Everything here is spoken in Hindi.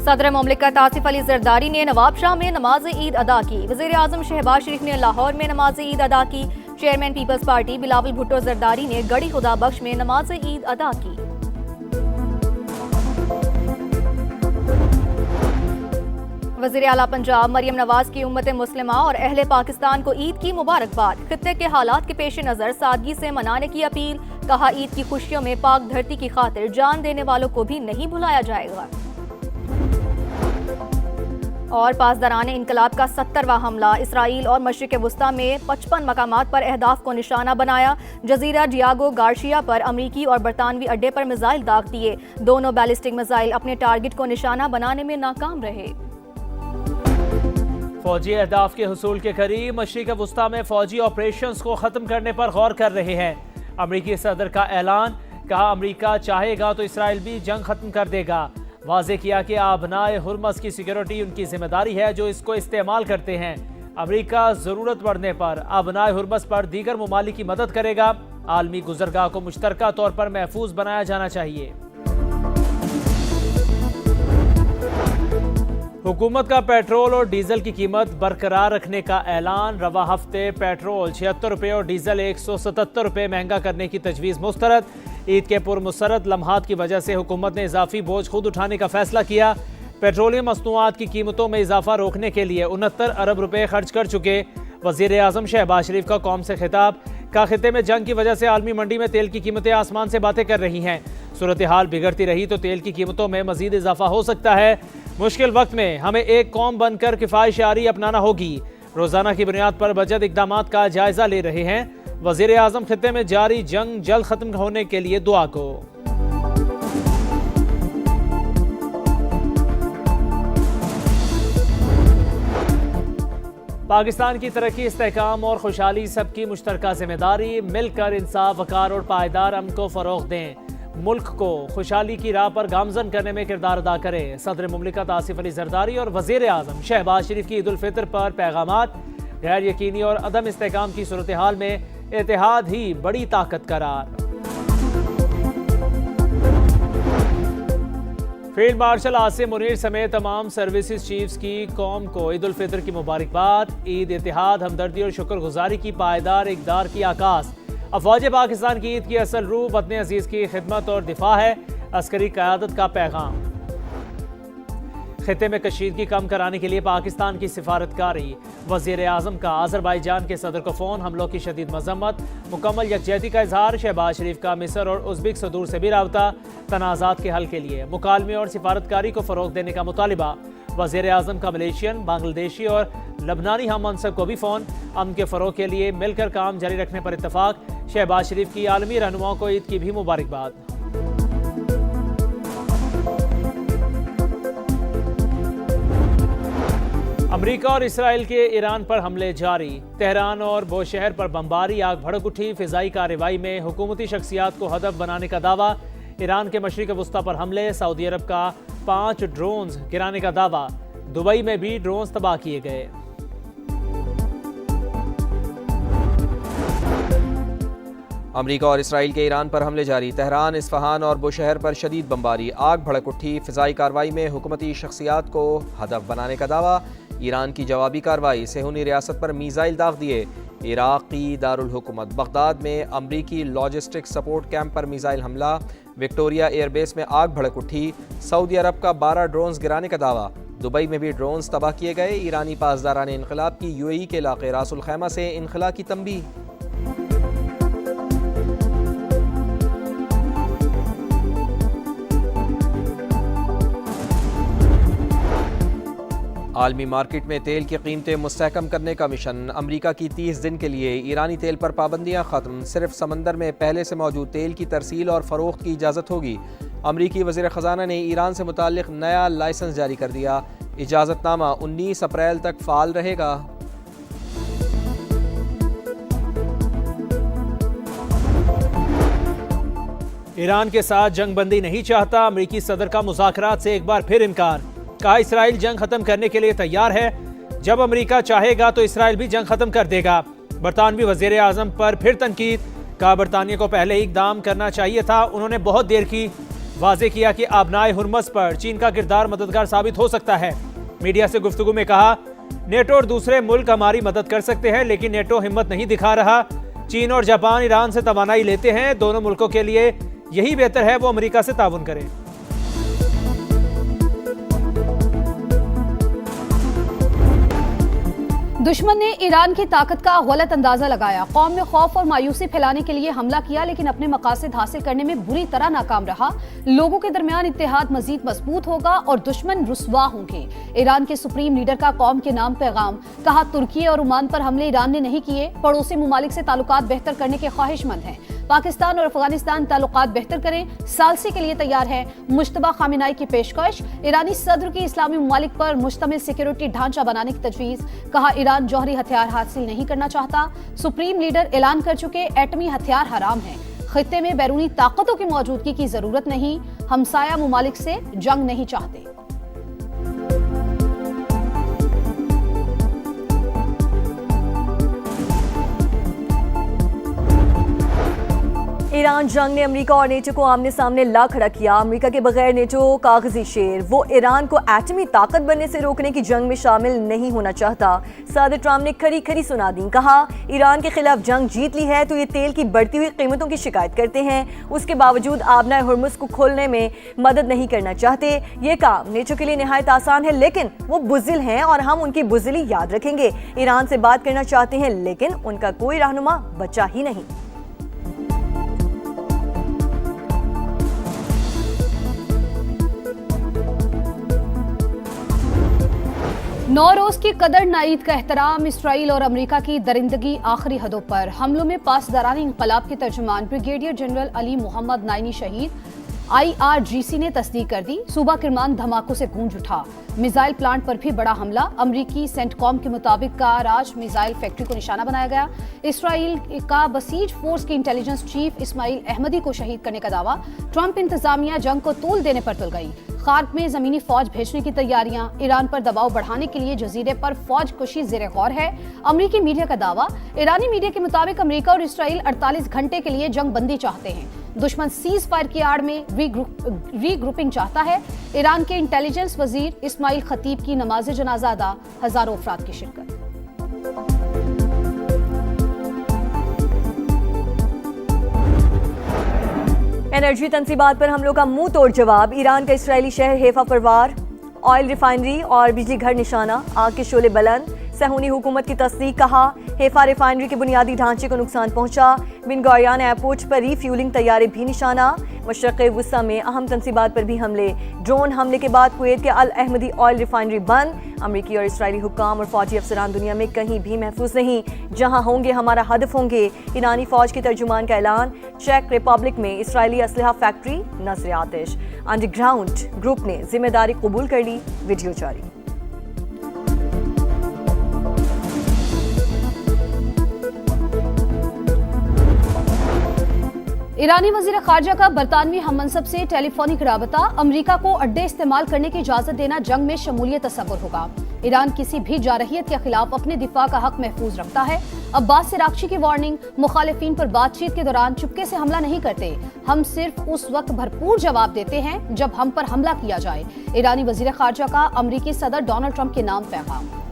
सदर मुमलिकत आसिफ अली जरदारी ने नवाब शाह में नमाज ईद अदा की। वज़ीर आज़म शहबाज शरीफ ने लाहौर में नमाज ईद अदा की। चेयरमैन पीपल्स पार्टी बिलावल भुट्टो जरदारी ने गढ़ी खुदा बख्श में नमाज ईद अदा की। वज़ीर आला पंजाब मरियम नवाज की उम्मत मुस्लिमा और अहले पाकिस्तान को ईद की मुबारकबाद। खित्ते के हालात के पेश नज़र सादगी से मनाने की अपील। कहा, ईद की खुशियों में पाक धरती की खातिर जान देने वालों को भी नहीं भुलाया जाएगा। और पासदारान इनकलाब का 70वां हमला। इसराइल और मशरिक वस्ता में 55 मकामात पर अहदाफ को निशाना बनाया। जजीरा डियागो गार्शिया पर अमरीकी और बरतानवी अड्डे पर मिसाइल दाग दिए। दोनों बैलिस्टिक मिसाइल अपने टारगेट को निशाना बनाने में नाकाम रहे। फौजी अहदाफ के हुसूल के करीब मशरिक वस्ता में फौजी ऑपरेशंस को ख़त्म करने पर गौर कर रहे हैं। अमरीकी सदर का ऐलान। कहा, अमरीका चाहेगा तो इसराइल भी जंग खत्म कर देगा। वाज़े किया कि आबनाए हुर्मस की सिक्योरिटी उनकी जिम्मेदारी है जो इसको इस्तेमाल करते हैं। अमरीका ज़रूरत पड़ने पर आबनाए हुर्मस पर दीगर ममालिक की मदद करेगा। आलमी गुज़रगाह को मुश्तरका तौर पर महफूज बनाया जाना चाहिए। हुकूमत का पेट्रोल और डीजल की कीमत बरकरार रखने का ऐलान। रवा हफ्ते पेट्रोल 76 रुपये और डीजल 177 रुपये महंगा करने की तजवीज़ मुस्तरद। ईद के पुरमुसरत लम्हात की वजह से हुकूमत ने इजाफी बोझ खुद उठाने का फैसला किया। पेट्रोलियम मसनूआत की कीमतों में इजाफा रोकने के लिए 69 अरब रुपये खर्च कर चुके। वज़ीर आज़म शहबाज शरीफ का कौम से खिताब। का खिते में जंग की वजह से आलमी मंडी में तेल की कीमतें आसमान से बातें कर रही हैं। सूरत हाल बिगड़ती रही तो तेल की कीमतों में मजीद इजाफा हो सकता है। मुश्किल वक्त में हमें एक कौम बनकर किफ़ायत-शारी अपनाना होगी। रोज़ाना की बुनियाद पर बजट इक़दामात का जायजा ले रहे हैं। वज़ीर आज़म खित्ते में जारी जंग जल्द खत्म होने के लिए दुआ को। पाकिस्तान की तरक्की, इस्तेहकाम और खुशहाली सबकी मुश्तरका जिम्मेदारी। मिलकर इंसाफ, वकार और पायदार अमन को फ़रोग़ दें। मुल्क को खुशहाली की राह पर गामजन करने में किरदार अदा करें। सदर मुमलिकत आसिफ अली जरदारी और वज़ीर आज़म शहबाज शरीफ की ईद उल फितर पर पैगामात। गैर यकीनी और अदम इस्तेहकाम की सूरत हाल में इत्तेहाद ही बड़ी ताकत करार। फील्ड मार्शल आसिम मुनीर समेत तमाम सर्विसेज चीफ्स की कौम को ईद उल फितर की मुबारकबाद। ईद इत्तेहाद, हमदर्दी और शुक्रगुजारी की पायदार इक़दार की आकाश। अफवाज पाकिस्तान की ईद की असल रूह वतन अजीज की खिदमत और दिफा है। अस्करी क़यादत का पैगाम। खित्ते में कशीदगी कम कराने के लिए पाकिस्तान की सिफारतकारी। वज़ीर आज़म का आज़रबाईजान के सदर को फ़ोन। हमलों की शदीद मज़म्मत। मुकम्मल यकजहती का इजहार। शहबाज शरीफ का मिस्र और उज़्बेक सदूर से भी राबता। तनाज़ात के हल के लिए मुकालमे और सिफारतकारी को फ़रोग़ देने का मुतालिबा। वज़ीर आज़म का मलेशियन, बांग्लादेशी और लबनानी हम मनसब को भी फ़ोन। अमन के फ़रोग़ के लिए मिलकर काम जारी रखने पर इत्तफ़ाक़। शहबाज शरीफ की आलमी रहनुमाओं को ईद की भी मुबारकबाद। अमरीका और इसराइल के ईरान पर हमले जारी। तेहरान और बोशहर पर बमबारी, आग भड़क उठी। फ़िज़ाई कार्रवाई में हुकूमती शख्सियात को हदफ बनाने का दावा। ईरान के मशरिक़ वस्ता पर हमले। सऊदी अरब का 5 ड्रोन्स गिराने का दावा। दुबई में भी ड्रोन्स तबाह किए गए। अमरीका और इसराइल के ईरान पर हमले जारी। तेहरान, इस्फहान और बुशहर पर शदीद बमबारी, आग भड़क उठी। फ़िज़ाई कार्रवाई में हुकूमती शख्सियात को हदफ बनाने का दावा। ईरान की जवाबी कार्रवाई। सेहूनी रियासत पर मीज़ाइल दाग दिए। इराक़ी दारुल हुकूमत बगदाद में अमरीकी लॉजिस्टिक सपोर्ट कैंप पर मीज़ाइल हमला। विक्टोरिया एयरबेस में आग भड़क उठी। सऊदी अरब का 12 ड्रोन्स गिराने का दावा। दुबई में भी ड्रोन्स तबाह किए गए। ईरानी पासदारान इनकलाब की UAE के इलाके रासुल खैमा से इनखला की तंबीह। आलमी मार्केट में तेल की कीमतें मुस्तहकम करने का मिशन। अमरीका की 30 दिन के लिए ईरानी तेल पर पाबंदियां खत्म। सिर्फ समंदर में पहले से मौजूद तेल की तरसील और फ़रोख्त की इजाज़त होगी। अमरीकी वज़ीर ख़ज़ाना ने ईरान से मुताल्लिक़ नया लाइसेंस जारी कर दिया। इजाज़तनामा 19 अप्रैल तक फ़ाल रहेगा। ईरान के साथ जंग बंदी नहीं चाहता। अमरीकी सदर का मुज़ाकरात से एक बार फिर इनकार। कहा, इसराइल जंग खत्म करने के लिए तैयार है। जब अमरीका चाहेगा तो इसराइल भी जंग खत्म कर देगा। बरतानवी वज़ीर आज़म पर फिर तनकीद। कहा, बरतानिया को पहले ही इक़दाम करना चाहिए था, उन्होंने बहुत देर की। वाजे किया कि आबनाए हुर्मस पर चीन का किरदार मददगार साबित हो सकता है। मीडिया से गुफ्तगू में कहा, नेटो और दूसरे मुल्क हमारी मदद कर सकते हैं, लेकिन नेटो हिम्मत नहीं दिखा रहा। चीन और जापान ईरान से तवानाई लेते हैं। दोनों मुल्कों के लिए यही बेहतर है वो अमेरिका से ताउन करें। दुश्मन ने ईरान की ताकत का गलत अंदाजा लगाया, कौम में खौफ और मायूसी फैलाने के लिए हमला किया, लेकिन अपने मकासद हासिल करने में बुरी तरह नाकाम रहा। लोगों के दरमियान इत्तेहाद मजीद मजबूत होगा और दुश्मन रुस्वा होंगे। ईरान के सुप्रीम लीडर का कौम के नाम पैगाम, कहा तुर्की और ओमान पर हमले ईरान ने नहीं किए, पड़ोसी मुमालिक से ताल्लुकात बेहतर करने के ख्वाहिशमंद हैं। पाकिस्तान और अफगानिस्तान ताल्लुकात बेहतर करें, सालसी के लिए तैयार है। मुश्तबा खामिनाई की पेशकश, ईरानी सदर की इस्लामी मुमालिक पर मुश्तमिल सिक्योरिटी ढांचा बनाने की तजवीज, कहा ईरान जौहरी हथियार हासिल नहीं करना चाहता। सुप्रीम लीडर ऐलान कर चुके एटमी हथियार हराम हैं। खित्ते में बैरूनी ताकतों की मौजूदगी की जरूरत नहीं, हमसाया मुमालिक से जंग नहीं चाहते। ईरान जंग ने अमेरिका और नेटो को आमने सामने ला खड़ा किया। अमेरिका के बगैर नेटो कागजी शेर, वो ईरान को एटमी ताकत बनने से रोकने की जंग में शामिल नहीं होना चाहता। सदर ट्रंप ने खरी खरी सुना दी, कहा ईरान के खिलाफ जंग जीत ली है तो ये तेल की बढ़ती हुई कीमतों की शिकायत करते हैं, उसके बावजूद आबनाए हुर्मुस को खोलने में मदद नहीं करना चाहते। ये काम नेटो के लिए निहायत आसान है, लेकिन वो बुज़िल हैं और हम उनकी बुज़िली याद रखेंगे। ईरान से बात करना चाहते हैं, लेकिन उनका कोई रहनुमा बचा ही नहीं। नौरोज की कदर नाईद का एहतराम, इसराइल और अमेरिका की दरिंदगी आखिरी हदों पर। हमलों में पासदारानी इंकलाब के तर्जुमान brigadier general Ali Mohammad Naini शहीद, IRGC ने तस्दीक कर दी। सूबा किरमान धमाकों से गूंज उठा। मिसाइल प्लांट पर भी बड़ा हमला, अमरीकी सेंटकॉम के मुताबिक काराज मिसाइल फैक्ट्री को निशाना बनाया गया। इसराइल का बसीज फोर्स के इंटेलिजेंस चीफ इस्माइल अहमदी को शहीद करने का दावा। ट्रंप इंतजामिया जंग को तूल देने पर तुल गई। खार्क में जमीनी फौज भेजने की तैयारियां, ईरान पर दबाव बढ़ाने के लिए जजीरे पर फौज कुशी जेर गौर है। अमरीकी मीडिया का दावा, ईरानी मीडिया के मुताबिक अमरीका और इसराइल 48 घंटे के लिए जंग बंदी चाहते हैं। दुश्मन सीज फायर की आड़ में रीग्रुपिंग चाहता है। ईरान के इंटेलिजेंस वजीर इस्माइल खतीब की नमाज जनाजा अदा, हजारों अफराद की शिरकत। एनर्जी तंसीबात पर हमलों का मुंह तोड़ जवाब, ईरान का इसराइली शहर हैफा पर वार, ऑयल रिफाइनरी और बिजली घर निशाना, आग के शोले बुलंद। सहूनी हुकूमत की तस्दीक, कहा हैफा रिफाइनरी के बुनियादी ढांचे को नुकसान पहुंचा। बिन गुरियन एयरपोर्ट पर रीफ्यूलिंग तैयारे भी निशाना। मशरक़ वुस्ता में अहम तंसीबात पर भी हमले, ड्रोन हमले के बाद कुवैत के अल अहमदी ऑयल रिफाइनरी बंद। अमरीकी और इसराइली हुक्काम और फौजी अफसरान दुनिया में कहीं भी महफूज नहीं, जहां होंगे हमारा हदफ होंगे। ईरानी फौज के तर्जुमान का ऐलान। चेक रिपब्लिक में इसराइली असलहा फैक्ट्री नजर आतिश, अंडरग्राउंड ग्रुप ने जिम्मेदारी कबूल कर ली। वीडियो जारी। ईरानी वजीर खारजा का बरतानवी हममनसब से टेलीफोनिक राबता, अमरीका को अड्डे इस्तेमाल करने की इजाजत देना जंग में शमूलियत तस्वुर होगा। ईरान किसी भी जारहियत के खिलाफ अपने दिफा का हक महफूज रखता है। अब्बास सिरागची की वार्निंग, मुखालिफिन पर बातचीत के दौरान चुपके से हमला नहीं करते, हम सिर्फ उस वक्त भरपूर जवाब देते हैं जब हम पर हमला किया जाए। ईरानी वजीर खारजा का अमरीकी सदर डोनाल्ड ट्रंप के नाम पैगाम।